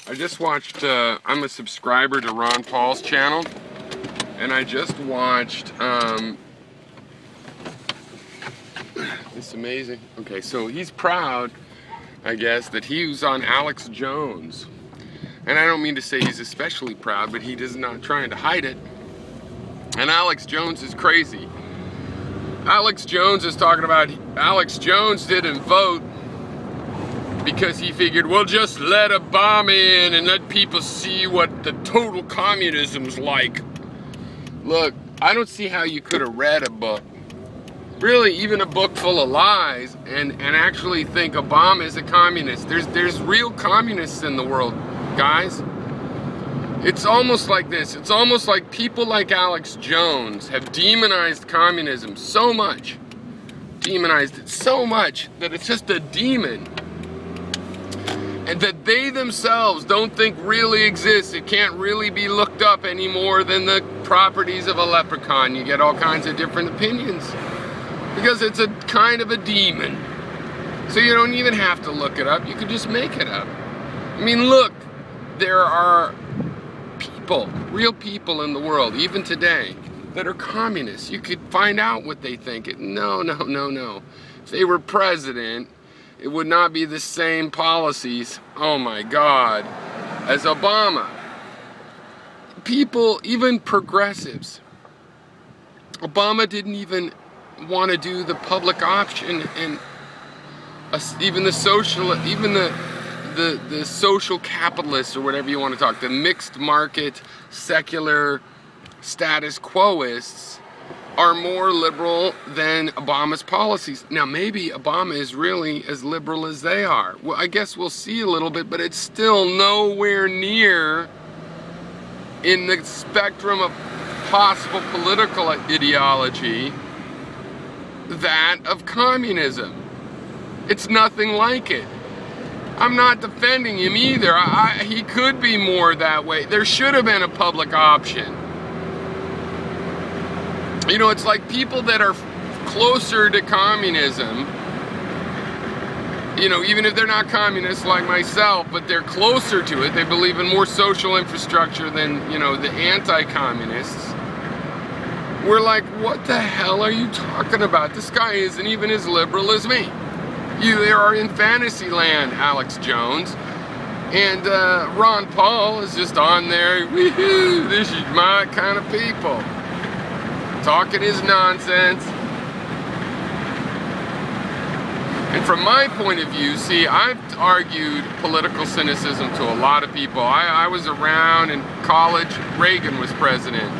I just watched, I'm a subscriber to Ron Paul's channel, and I just watched, it's amazing. Okay, so he's proud, I guess, that he was on Alex Jones. And I don't mean to say he's especially proud, but he is not trying to hide it. And Alex Jones is crazy. Alex Jones is talking about, Alex Jones didn't vote because he figured, well, just let Obama in and let people see what the total communism's like. Look, I don't see how you could have read a book, really even a book full of lies, and actually think Obama is a communist. There's real communists in the world, guys. It's almost like this. It's almost like people like Alex Jones have demonized communism so much, demonized it so much that it's just a demon, and that they themselves don't think really exists. It can't really be looked up any more than the properties of a leprechaun. You get all kinds of different opinions because it's a kind of a demon. So you don't even have to look it up. You could just make it up. I mean, look, there are people, real people in the world, even today, that are communists. You could find out what they think. No. If they were president, it would not be the same policies, oh my God, as Obama. People, even progressives, Obama didn't even want to do the public option, and even the social, even the social capitalists, or whatever you want to talk, the mixed market, secular status quoists are more liberal than Obama's policies. Now, maybe Obama is really as liberal as they are. Well, I guess we'll see a little bit, but it's still nowhere near in the spectrum of possible political ideology that of communism. It's nothing like it. I'm not defending him either. He could be more that way. There should have been a public option. You know, it's like people that are closer to communism, you know, even if they're not communists like myself, but they're closer to it, they believe in more social infrastructure than, you know, the anti-communists. We're like, what the hell are you talking about? This guy isn't even as liberal as me. You are in fantasy land, Alex Jones. And Ron Paul is just on there, woohoo, this is my kind of people. Talking his nonsense. And from my point of view, see, I've argued political cynicism to a lot of people. I was around in college, Reagan was president.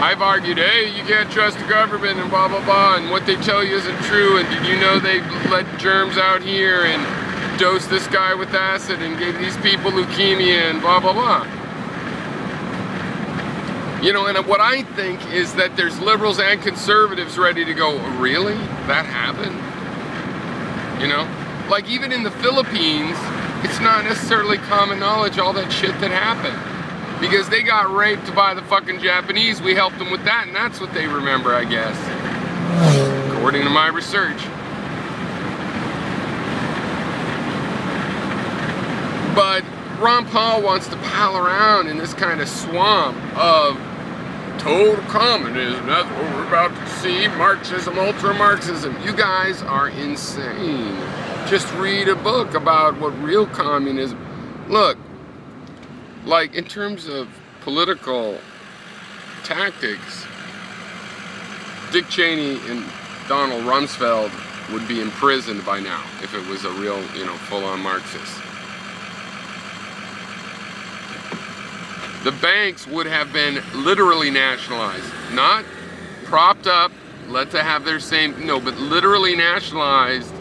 I've argued, hey, you can't trust the government and blah, blah, blah, and what they tell you isn't true, and did you know they let germs out here and dosed this guy with acid and gave these people leukemia and blah, blah, blah. You know, and what I think is that there's liberals and conservatives ready to go, really? That happened? You know? Like, even in the Philippines, it's not necessarily common knowledge all that shit that happened. Because they got raped by the fucking Japanese, we helped them with that, and that's what they remember, I guess. According to my research. But Ron Paul wants to pal around in this kind of swamp of total communism. That's what we're about to see. Marxism, ultra-Marxism. You guys are insane. Just read a book about what real communism... Look, like in terms of political tactics, Dick Cheney and Donald Rumsfeld would be imprisoned by now if it was a real, you know, full-on Marxist. The banks would have been literally nationalized, not propped up, let to have their same, no, but literally nationalized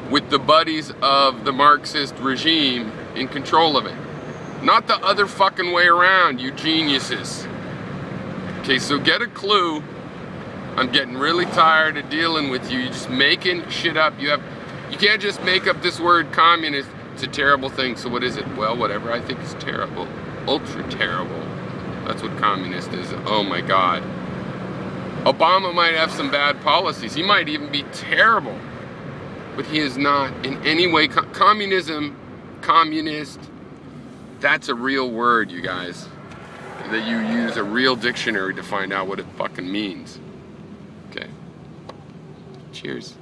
with the buddies of the Marxist regime in control of it. Not the other fucking way around, you geniuses. Okay, so get a clue. I'm getting really tired of dealing with you. You're just making shit up. You can't just make up this word communist. It's a terrible thing. So what is it? Well, whatever I think is terrible. Ultra terrible. That's what communist is. Oh my God. Obama might have some bad policies. He might even be terrible. But he is not in any way communist That's a real word, you guys. That you use a real dictionary to find out what it fucking means. Okay. Cheers.